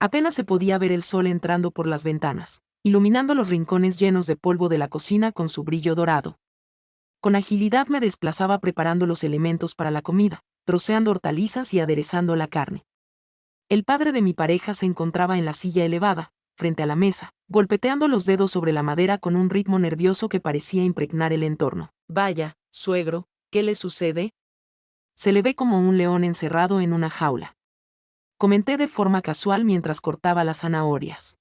Apenas se podía ver el sol entrando por las ventanas, iluminando los rincones llenos de polvo de la cocina con su brillo dorado. Con agilidad me desplazaba preparando los elementos para la comida, troceando hortalizas y aderezando la carne. El padre de mi pareja se encontraba en la silla elevada, frente a la mesa, golpeteando los dedos sobre la madera con un ritmo nervioso que parecía impregnar el entorno. Vaya, suegro, ¿qué le sucede? Se le ve como un león encerrado en una jaula. Comenté de forma casual mientras cortaba las zanahorias.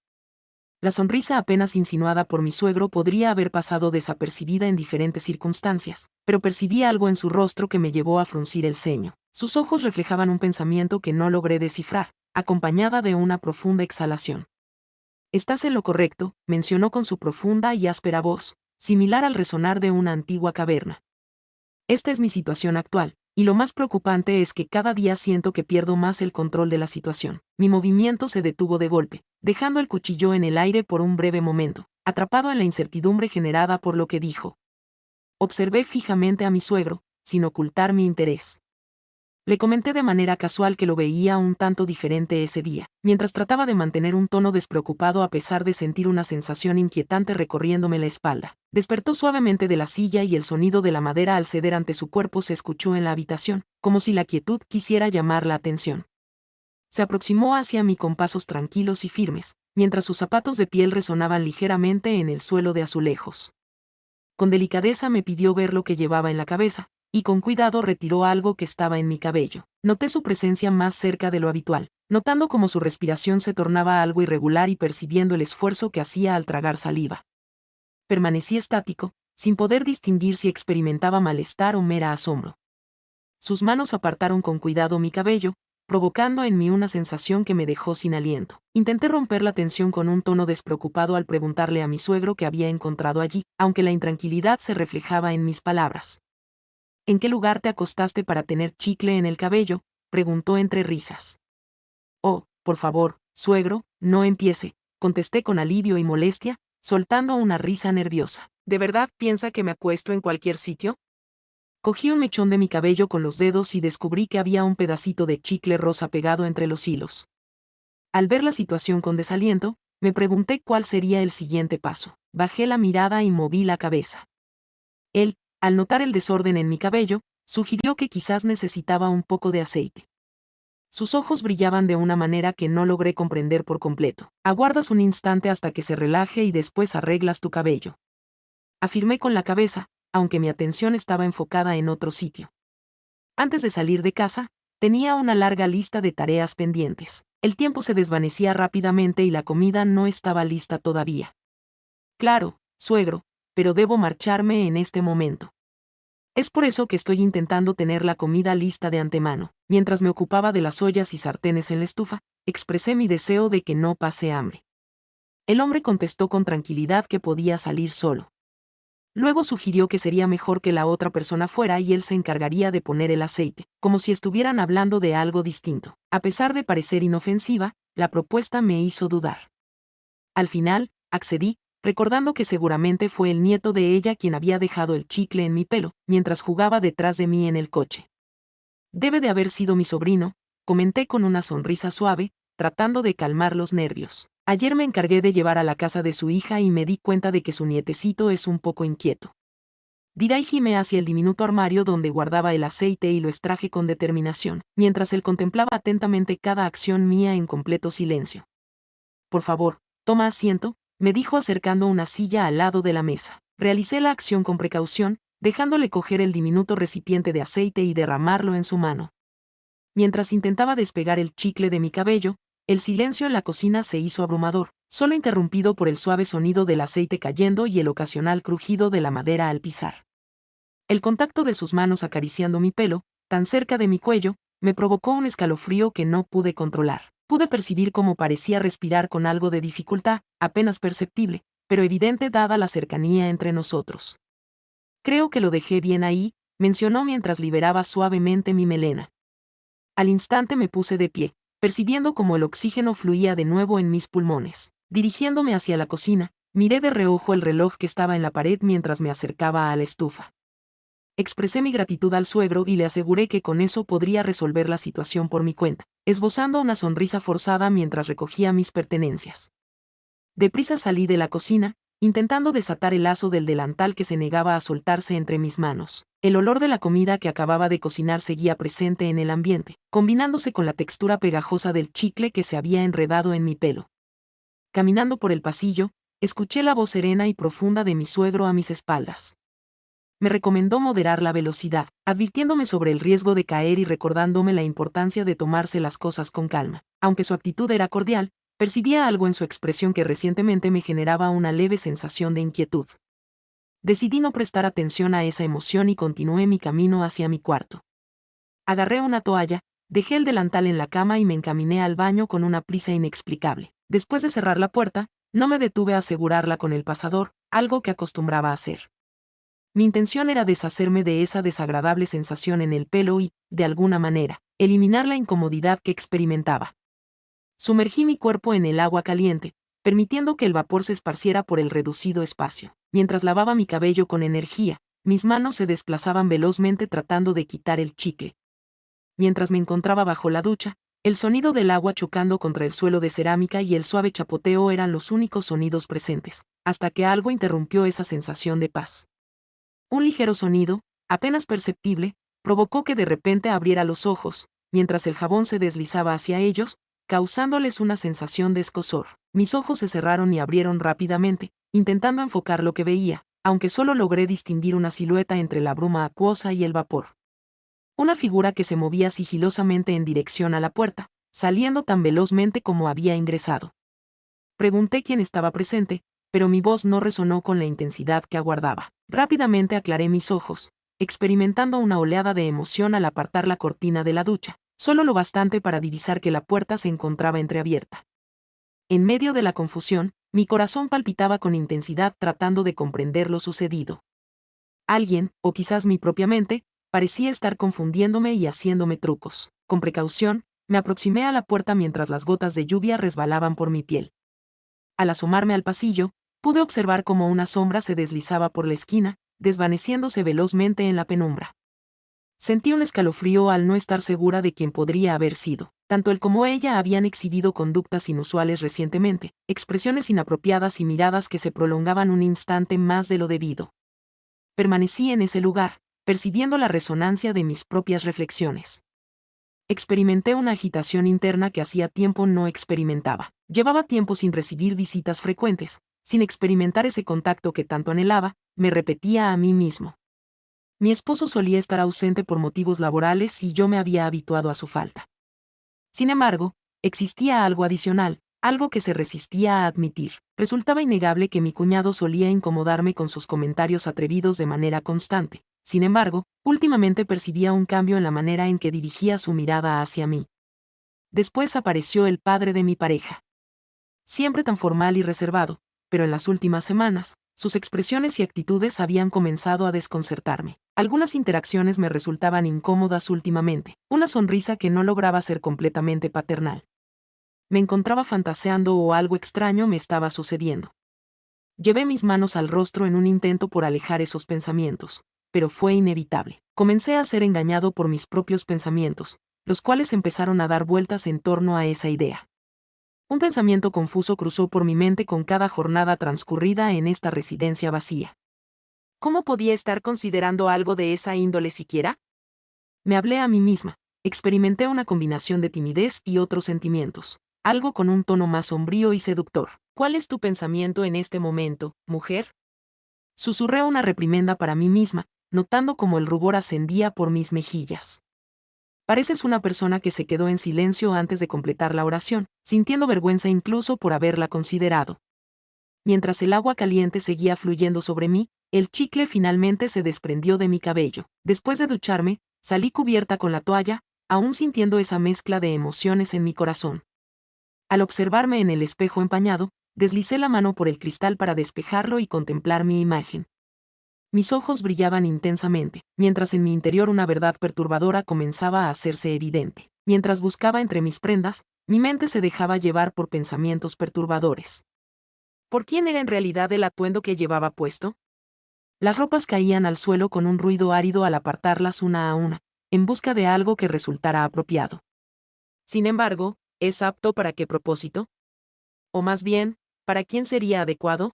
La sonrisa apenas insinuada por mi suegro podría haber pasado desapercibida en diferentes circunstancias, pero percibí algo en su rostro que me llevó a fruncir el ceño. Sus ojos reflejaban un pensamiento que no logré descifrar, acompañada de una profunda exhalación. «Estás en lo correcto», mencionó con su profunda y áspera voz, similar al resonar de una antigua caverna. «Esta es mi situación actual, y lo más preocupante es que cada día siento que pierdo más el control de la situación». Mi movimiento se detuvo de golpe, dejando el cuchillo en el aire por un breve momento, atrapado en la incertidumbre generada por lo que dijo. Observé fijamente a mi suegro, sin ocultar mi interés. Le comenté de manera casual que lo veía un tanto diferente ese día, mientras trataba de mantener un tono despreocupado a pesar de sentir una sensación inquietante recorriéndome la espalda. Despertó suavemente de la silla y el sonido de la madera al ceder ante su cuerpo se escuchó en la habitación, como si la quietud quisiera llamar la atención. Se aproximó hacia mí con pasos tranquilos y firmes, mientras sus zapatos de piel resonaban ligeramente en el suelo de azulejos. Con delicadeza me pidió ver lo que llevaba en la cabeza, y con cuidado retiró algo que estaba en mi cabello. Noté su presencia más cerca de lo habitual, notando cómo su respiración se tornaba algo irregular y percibiendo el esfuerzo que hacía al tragar saliva. Permanecí estático, sin poder distinguir si experimentaba malestar o mera asombro. Sus manos apartaron con cuidado mi cabello, provocando en mí una sensación que me dejó sin aliento. Intenté romper la tensión con un tono despreocupado al preguntarle a mi suegro qué había encontrado allí, aunque la intranquilidad se reflejaba en mis palabras. «¿En qué lugar te acostaste para tener chicle en el cabello?», preguntó entre risas. «Oh, por favor, suegro, no empiece», contesté con alivio y molestia, soltando una risa nerviosa. «¿De verdad piensa que me acuesto en cualquier sitio?». Cogí un mechón de mi cabello con los dedos y descubrí que había un pedacito de chicle rosa pegado entre los hilos. Al ver la situación con desaliento, me pregunté cuál sería el siguiente paso. Bajé la mirada y moví la cabeza. Él, al notar el desorden en mi cabello, sugirió que quizás necesitaba un poco de aceite. Sus ojos brillaban de una manera que no logré comprender por completo. «Aguardas un instante hasta que se relaje y después arreglas tu cabello», afirmé con la cabeza, aunque mi atención estaba enfocada en otro sitio. Antes de salir de casa, tenía una larga lista de tareas pendientes. El tiempo se desvanecía rápidamente y la comida no estaba lista todavía. «Claro, suegro, pero debo marcharme en este momento. Es por eso que estoy intentando tener la comida lista de antemano». Mientras me ocupaba de las ollas y sartenes en la estufa, expresé mi deseo de que no pase hambre. El hombre contestó con tranquilidad que podía salir solo. Luego sugirió que sería mejor que la otra persona fuera y él se encargaría de poner el aceite, como si estuvieran hablando de algo distinto. A pesar de parecer inofensiva, la propuesta me hizo dudar. Al final, accedí, recordando que seguramente fue el nieto de ella quien había dejado el chicle en mi pelo, mientras jugaba detrás de mí en el coche. «Debe de haber sido mi sobrino», comenté con una sonrisa suave, tratando de calmar los nervios. «Ayer me encargué de llevar a la casa de su hija y me di cuenta de que su nietecito es un poco inquieto». Dirigíme hacia el diminuto armario donde guardaba el aceite y lo extraje con determinación, mientras él contemplaba atentamente cada acción mía en completo silencio. «Por favor, toma asiento», me dijo acercando una silla al lado de la mesa. Realicé la acción con precaución, dejándole coger el diminuto recipiente de aceite y derramarlo en su mano. Mientras intentaba despegar el chicle de mi cabello, el silencio en la cocina se hizo abrumador, solo interrumpido por el suave sonido del aceite cayendo y el ocasional crujido de la madera al pisar. El contacto de sus manos acariciando mi pelo, tan cerca de mi cuello, me provocó un escalofrío que no pude controlar. Pude percibir cómo parecía respirar con algo de dificultad, apenas perceptible, pero evidente dada la cercanía entre nosotros. «Creo que lo dejé bien ahí», mencionó mientras liberaba suavemente mi melena. Al instante me puse de pie, percibiendo cómo el oxígeno fluía de nuevo en mis pulmones. Dirigiéndome hacia la cocina, miré de reojo el reloj que estaba en la pared mientras me acercaba a la estufa. Expresé mi gratitud al suegro y le aseguré que con eso podría resolver la situación por mi cuenta, esbozando una sonrisa forzada mientras recogía mis pertenencias. Deprisa salí de la cocina, intentando desatar el lazo del delantal que se negaba a soltarse entre mis manos. El olor de la comida que acababa de cocinar seguía presente en el ambiente, combinándose con la textura pegajosa del chicle que se había enredado en mi pelo. Caminando por el pasillo, escuché la voz serena y profunda de mi suegro a mis espaldas. Me recomendó moderar la velocidad, advirtiéndome sobre el riesgo de caer y recordándome la importancia de tomarse las cosas con calma. Aunque su actitud era cordial, percibía algo en su expresión que recientemente me generaba una leve sensación de inquietud. Decidí no prestar atención a esa emoción y continué mi camino hacia mi cuarto. Agarré una toalla, dejé el delantal en la cama y me encaminé al baño con una prisa inexplicable. Después de cerrar la puerta, no me detuve a asegurarla con el pasador, algo que acostumbraba a hacer. Mi intención era deshacerme de esa desagradable sensación en el pelo y, de alguna manera, eliminar la incomodidad que experimentaba. Sumergí mi cuerpo en el agua caliente, permitiendo que el vapor se esparciera por el reducido espacio. Mientras lavaba mi cabello con energía, mis manos se desplazaban velozmente tratando de quitar el chicle. Mientras me encontraba bajo la ducha, el sonido del agua chocando contra el suelo de cerámica y el suave chapoteo eran los únicos sonidos presentes, hasta que algo interrumpió esa sensación de paz. Un ligero sonido, apenas perceptible, provocó que de repente abriera los ojos, mientras el jabón se deslizaba hacia ellos, causándoles una sensación de escozor. Mis ojos se cerraron y abrieron rápidamente, intentando enfocar lo que veía, aunque solo logré distinguir una silueta entre la bruma acuosa y el vapor. Una figura que se movía sigilosamente en dirección a la puerta, saliendo tan velozmente como había ingresado. Pregunté quién estaba presente, pero mi voz no resonó con la intensidad que aguardaba. Rápidamente aclaré mis ojos, experimentando una oleada de emoción al apartar la cortina de la ducha, solo lo bastante para divisar que la puerta se encontraba entreabierta. En medio de la confusión, mi corazón palpitaba con intensidad tratando de comprender lo sucedido. Alguien, o quizás mi propia mente, parecía estar confundiéndome y haciéndome trucos. Con precaución, me aproximé a la puerta mientras las gotas de lluvia resbalaban por mi piel. Al asomarme al pasillo, pude observar cómo una sombra se deslizaba por la esquina, desvaneciéndose velozmente en la penumbra. Sentí un escalofrío al no estar segura de quién podría haber sido. Tanto él como ella habían exhibido conductas inusuales recientemente, expresiones inapropiadas y miradas que se prolongaban un instante más de lo debido. Permanecí en ese lugar, percibiendo la resonancia de mis propias reflexiones. Experimenté una agitación interna que hacía tiempo no experimentaba. Llevaba tiempo sin recibir visitas frecuentes, sin experimentar ese contacto que tanto anhelaba, me repetía a mí mismo. Mi esposo solía estar ausente por motivos laborales y yo me había habituado a su falta. Sin embargo, existía algo adicional, algo que se resistía a admitir. Resultaba innegable que mi cuñado solía incomodarme con sus comentarios atrevidos de manera constante. Sin embargo, últimamente percibía un cambio en la manera en que dirigía su mirada hacia mí. Después apareció el padre de mi pareja. Siempre tan formal y reservado, pero en las últimas semanas, sus expresiones y actitudes habían comenzado a desconcertarme. Algunas interacciones me resultaban incómodas últimamente, una sonrisa que no lograba ser completamente paternal. Me encontraba fantaseando o algo extraño me estaba sucediendo. Llevé mis manos al rostro en un intento por alejar esos pensamientos, pero fue inevitable. Comencé a ser engañado por mis propios pensamientos, los cuales empezaron a dar vueltas en torno a esa idea. Un pensamiento confuso cruzó por mi mente con cada jornada transcurrida en esta residencia vacía. ¿Cómo podía estar considerando algo de esa índole siquiera? Me hablé a mí misma, experimenté una combinación de timidez y otros sentimientos, algo con un tono más sombrío y seductor. ¿Cuál es tu pensamiento en este momento, mujer? Susurré una reprimenda para mí misma, notando cómo el rubor ascendía por mis mejillas. Pareces una persona que se quedó en silencio antes de completar la oración, sintiendo vergüenza incluso por haberla considerado. Mientras el agua caliente seguía fluyendo sobre mí, el chicle finalmente se desprendió de mi cabello. Después de ducharme, salí cubierta con la toalla, aún sintiendo esa mezcla de emociones en mi corazón. Al observarme en el espejo empañado, deslicé la mano por el cristal para despejarlo y contemplar mi imagen. Mis ojos brillaban intensamente, mientras en mi interior una verdad perturbadora comenzaba a hacerse evidente. Mientras buscaba entre mis prendas, mi mente se dejaba llevar por pensamientos perturbadores. ¿Por quién era en realidad el atuendo que llevaba puesto? Las ropas caían al suelo con un ruido árido al apartarlas una a una, en busca de algo que resultara apropiado. Sin embargo, ¿es apto para qué propósito? O más bien, ¿para quién sería adecuado?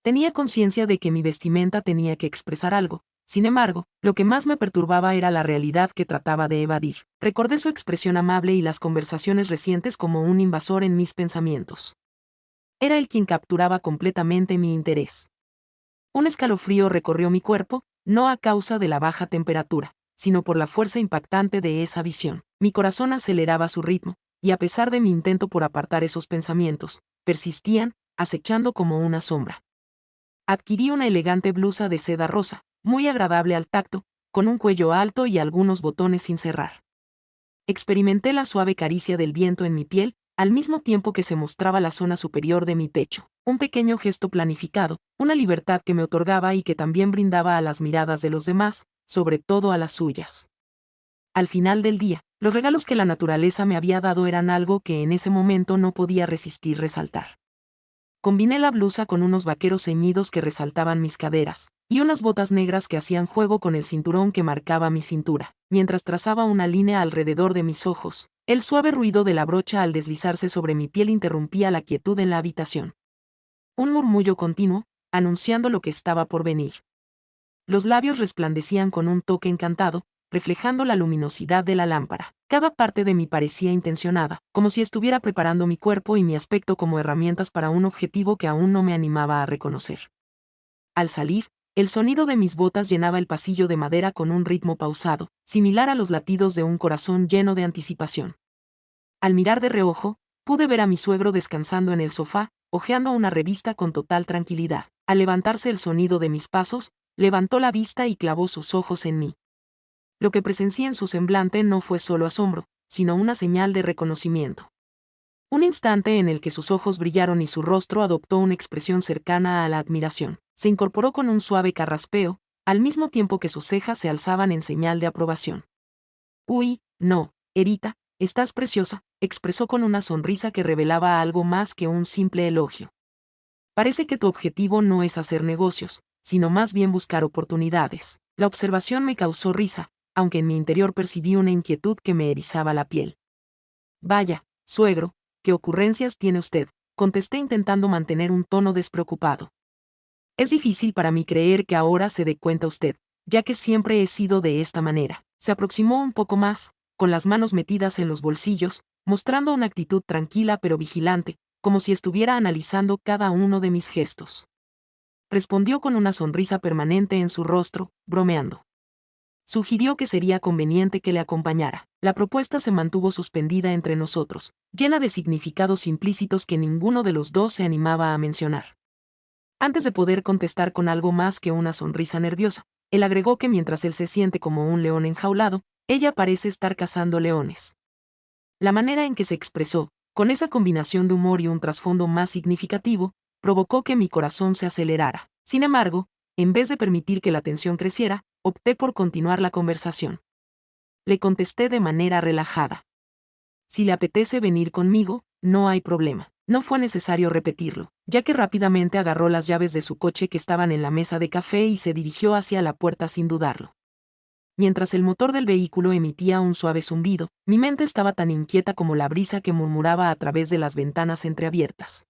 Tenía conciencia de que mi vestimenta tenía que expresar algo. Sin embargo, lo que más me perturbaba era la realidad que trataba de evadir. Recordé su expresión amable y las conversaciones recientes como un invasor en mis pensamientos. Era él quien capturaba completamente mi interés. Un escalofrío recorrió mi cuerpo, no a causa de la baja temperatura, sino por la fuerza impactante de esa visión. Mi corazón aceleraba su ritmo, y a pesar de mi intento por apartar esos pensamientos, persistían, acechando como una sombra. Adquirí una elegante blusa de seda rosa, muy agradable al tacto, con un cuello alto y algunos botones sin cerrar. Experimenté la suave caricia del viento en mi piel, al mismo tiempo que se mostraba la zona superior de mi pecho. Un pequeño gesto planificado, una libertad que me otorgaba y que también brindaba a las miradas de los demás, sobre todo a las suyas. Al final del día, los regalos que la naturaleza me había dado eran algo que en ese momento no podía resistir resaltar. Combiné la blusa con unos vaqueros ceñidos que resaltaban mis caderas, y unas botas negras que hacían juego con el cinturón que marcaba mi cintura. Mientras trazaba una línea alrededor de mis ojos, el suave ruido de la brocha al deslizarse sobre mi piel interrumpía la quietud en la habitación. Un murmullo continuo, anunciando lo que estaba por venir. Los labios resplandecían con un toque encantado, reflejando la luminosidad de la lámpara. Cada parte de mí parecía intencionada, como si estuviera preparando mi cuerpo y mi aspecto como herramientas para un objetivo que aún no me animaba a reconocer. Al salir, el sonido de mis botas llenaba el pasillo de madera con un ritmo pausado, similar a los latidos de un corazón lleno de anticipación. Al mirar de reojo, pude ver a mi suegro descansando en el sofá, hojeando una revista con total tranquilidad. Al levantarse el sonido de mis pasos, levantó la vista y clavó sus ojos en mí. Lo que presencié en su semblante no fue solo asombro, sino una señal de reconocimiento. Un instante en el que sus ojos brillaron y su rostro adoptó una expresión cercana a la admiración. Se incorporó con un suave carraspeo, al mismo tiempo que sus cejas se alzaban en señal de aprobación. «Uy, no, Erita, estás preciosa», expresó con una sonrisa que revelaba algo más que un simple elogio. «Parece que tu objetivo no es hacer negocios, sino más bien buscar oportunidades». La observación me causó risa, aunque en mi interior percibí una inquietud que me erizaba la piel. «Vaya, suegro, ¿qué ocurrencias tiene usted?», contesté intentando mantener un tono despreocupado. «Es difícil para mí creer que ahora se dé cuenta usted, ya que siempre he sido de esta manera». Se aproximó un poco más, con las manos metidas en los bolsillos, mostrando una actitud tranquila pero vigilante, como si estuviera analizando cada uno de mis gestos. Respondió con una sonrisa permanente en su rostro, bromeando. Sugirió que sería conveniente que le acompañara. La propuesta se mantuvo suspendida entre nosotros, llena de significados implícitos que ninguno de los dos se animaba a mencionar. Antes de poder contestar con algo más que una sonrisa nerviosa, él agregó que mientras él se siente como un león enjaulado, ella parece estar cazando leones. La manera en que se expresó, con esa combinación de humor y un trasfondo más significativo, provocó que mi corazón se acelerara. Sin embargo, en vez de permitir que la tensión creciera, opté por continuar la conversación. Le contesté de manera relajada. «Si le apetece venir conmigo, no hay problema». No fue necesario repetirlo, ya que rápidamente agarró las llaves de su coche que estaban en la mesa de café y se dirigió hacia la puerta sin dudarlo. Mientras el motor del vehículo emitía un suave zumbido, mi mente estaba tan inquieta como la brisa que murmuraba a través de las ventanas entreabiertas.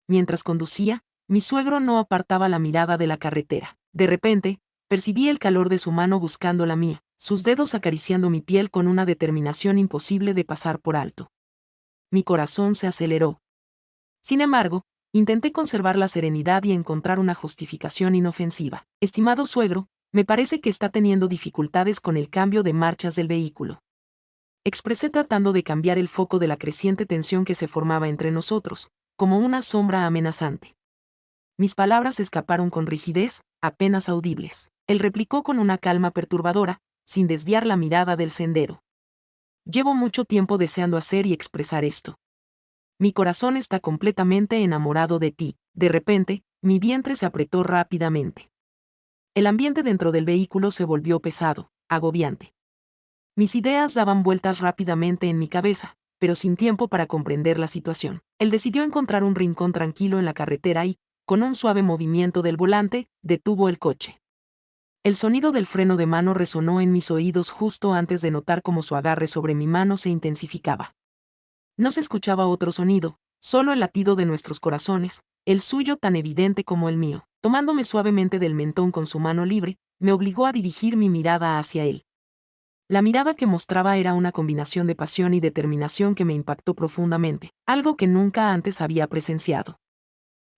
Mientras conducía, mi suegro no apartaba la mirada de la carretera. De repente, percibí el calor de su mano buscando la mía, sus dedos acariciando mi piel con una determinación imposible de pasar por alto. Mi corazón se aceleró. Sin embargo, intenté conservar la serenidad y encontrar una justificación inofensiva. «Estimado suegro, me parece que está teniendo dificultades con el cambio de marchas del vehículo», expresé tratando de cambiar el foco de la creciente tensión que se formaba entre nosotros, como una sombra amenazante. Mis palabras escaparon con rigidez, apenas audibles. Él replicó con una calma perturbadora, sin desviar la mirada del sendero. «Llevo mucho tiempo deseando hacer y expresar esto. Mi corazón está completamente enamorado de ti». De repente, mi vientre se apretó rápidamente. El ambiente dentro del vehículo se volvió pesado, agobiante. Mis ideas daban vueltas rápidamente en mi cabeza, pero sin tiempo para comprender la situación. Él decidió encontrar un rincón tranquilo en la carretera y, con un suave movimiento del volante, detuvo el coche. El sonido del freno de mano resonó en mis oídos justo antes de notar cómo su agarre sobre mi mano se intensificaba. No se escuchaba otro sonido, solo el latido de nuestros corazones, el suyo tan evidente como el mío. Tomándome suavemente del mentón con su mano libre, me obligó a dirigir mi mirada hacia él. La mirada que mostraba era una combinación de pasión y determinación que me impactó profundamente, algo que nunca antes había presenciado.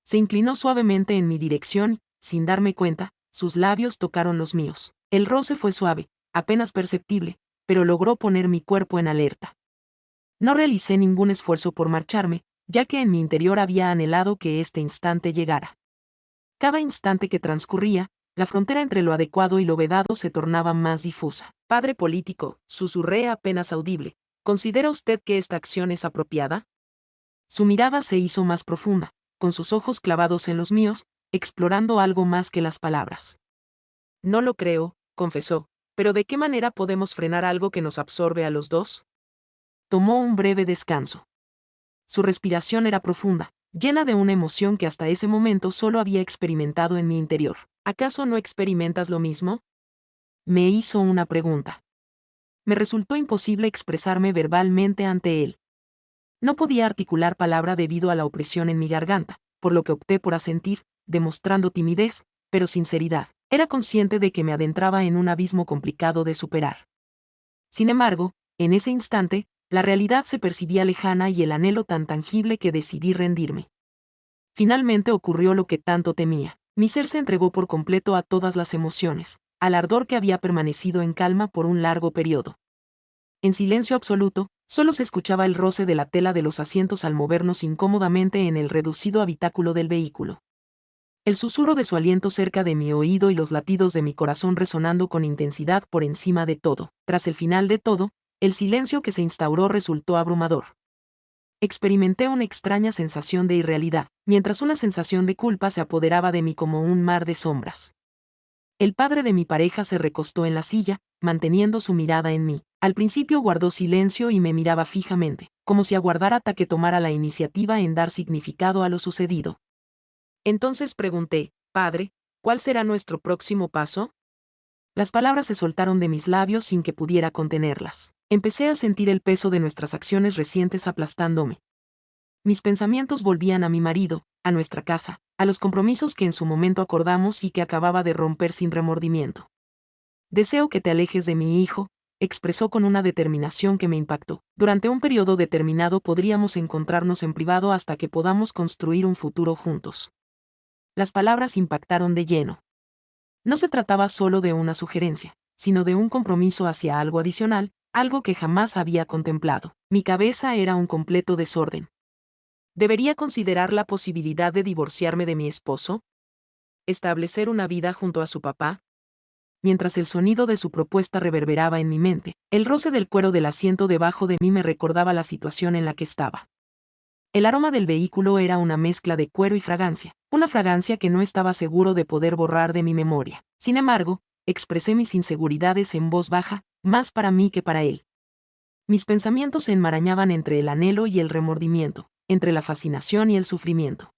Se inclinó suavemente en mi dirección, sin darme cuenta, sus labios tocaron los míos. El roce fue suave, apenas perceptible, pero logró poner mi cuerpo en alerta. No realicé ningún esfuerzo por marcharme, ya que en mi interior había anhelado que este instante llegara. Cada instante que transcurría, la frontera entre lo adecuado y lo vedado se tornaba más difusa. Padre político, susurré apenas audible, ¿considera usted que esta acción es apropiada? Su mirada se hizo más profunda, con sus ojos clavados en los míos, explorando algo más que las palabras. No lo creo, confesó, pero ¿de qué manera podemos frenar algo que nos absorbe a los dos? Tomó un breve descanso. Su respiración era profunda, llena de una emoción que hasta ese momento solo había experimentado en mi interior. ¿Acaso no experimentas lo mismo? Me hizo una pregunta. Me resultó imposible expresarme verbalmente ante él. No podía articular palabra debido a la opresión en mi garganta, por lo que opté por asentir, demostrando timidez, pero sinceridad. Era consciente de que me adentraba en un abismo complicado de superar. Sin embargo, en ese instante, la realidad se percibía lejana y el anhelo tan tangible que decidí rendirme. Finalmente ocurrió lo que tanto temía. Mi ser se entregó por completo a todas las emociones, al ardor que había permanecido en calma por un largo periodo. En silencio absoluto, solo se escuchaba el roce de la tela de los asientos al movernos incómodamente en el reducido habitáculo del vehículo. El susurro de su aliento cerca de mi oído y los latidos de mi corazón resonando con intensidad por encima de todo. Tras el final de todo, el silencio que se instauró resultó abrumador. Experimenté una extraña sensación de irrealidad, mientras una sensación de culpa se apoderaba de mí como un mar de sombras. El padre de mi pareja se recostó en la silla, manteniendo su mirada en mí. Al principio guardó silencio y me miraba fijamente, como si aguardara hasta que tomara la iniciativa en dar significado a lo sucedido. Entonces pregunté, Padre, ¿cuál será nuestro próximo paso? Las palabras se soltaron de mis labios sin que pudiera contenerlas. Empecé a sentir el peso de nuestras acciones recientes aplastándome. Mis pensamientos volvían a mi marido, a nuestra casa, a los compromisos que en su momento acordamos y que acababa de romper sin remordimiento. Deseo que te alejes de mi hijo, expresó con una determinación que me impactó. Durante un periodo determinado podríamos encontrarnos en privado hasta que podamos construir un futuro juntos. Las palabras impactaron de lleno. No se trataba solo de una sugerencia, sino de un compromiso hacia algo adicional, algo que jamás había contemplado. Mi cabeza era un completo desorden. ¿Debería considerar la posibilidad de divorciarme de mi esposo? ¿Establecer una vida junto a su papá? Mientras el sonido de su propuesta reverberaba en mi mente, el roce del cuero del asiento debajo de mí me recordaba la situación en la que estaba. El aroma del vehículo era una mezcla de cuero y fragancia, una fragancia que no estaba seguro de poder borrar de mi memoria. Sin embargo, expresé mis inseguridades en voz baja, más para mí que para él. Mis pensamientos se enmarañaban entre el anhelo y el remordimiento, entre la fascinación y el sufrimiento.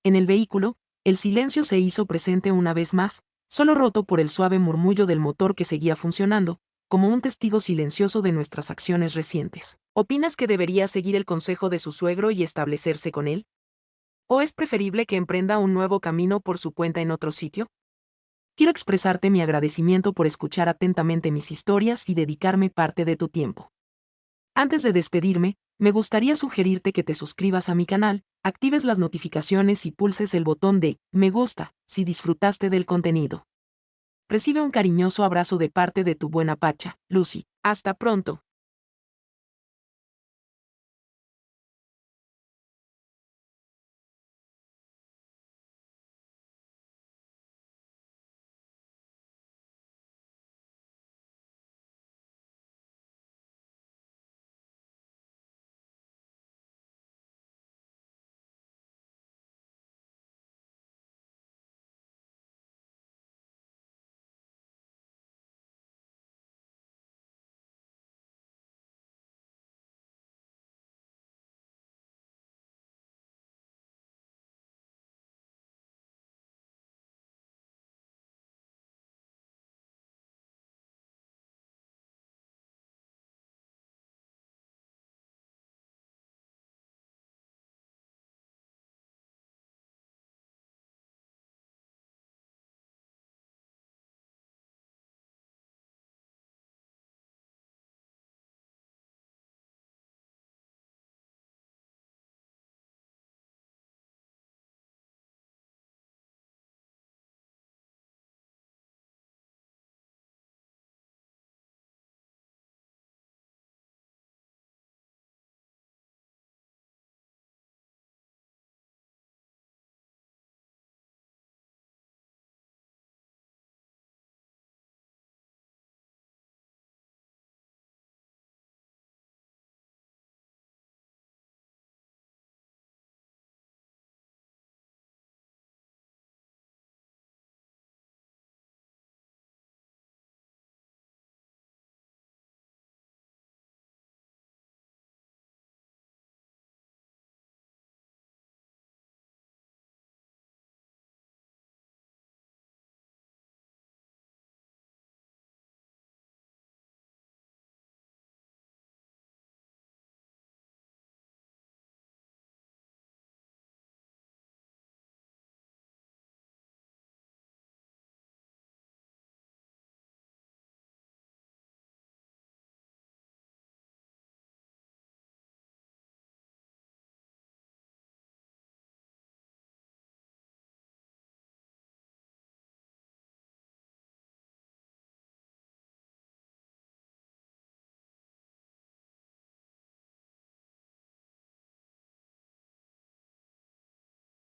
En el vehículo, el silencio se hizo presente una vez más, solo roto por el suave murmullo del motor que seguía funcionando, como un testigo silencioso de nuestras acciones recientes. ¿Opinas que debería seguir el consejo de su suegro y establecerse con él? ¿O es preferible que emprenda un nuevo camino por su cuenta en otro sitio? Quiero expresarte mi agradecimiento por escuchar atentamente mis historias y dedicarme parte de tu tiempo. Antes de despedirme, me gustaría sugerirte que te suscribas a mi canal, actives las notificaciones y pulses el botón de me gusta si disfrutaste del contenido. Recibe un cariñoso abrazo de parte de tu buena pacha, Lucy. Hasta pronto.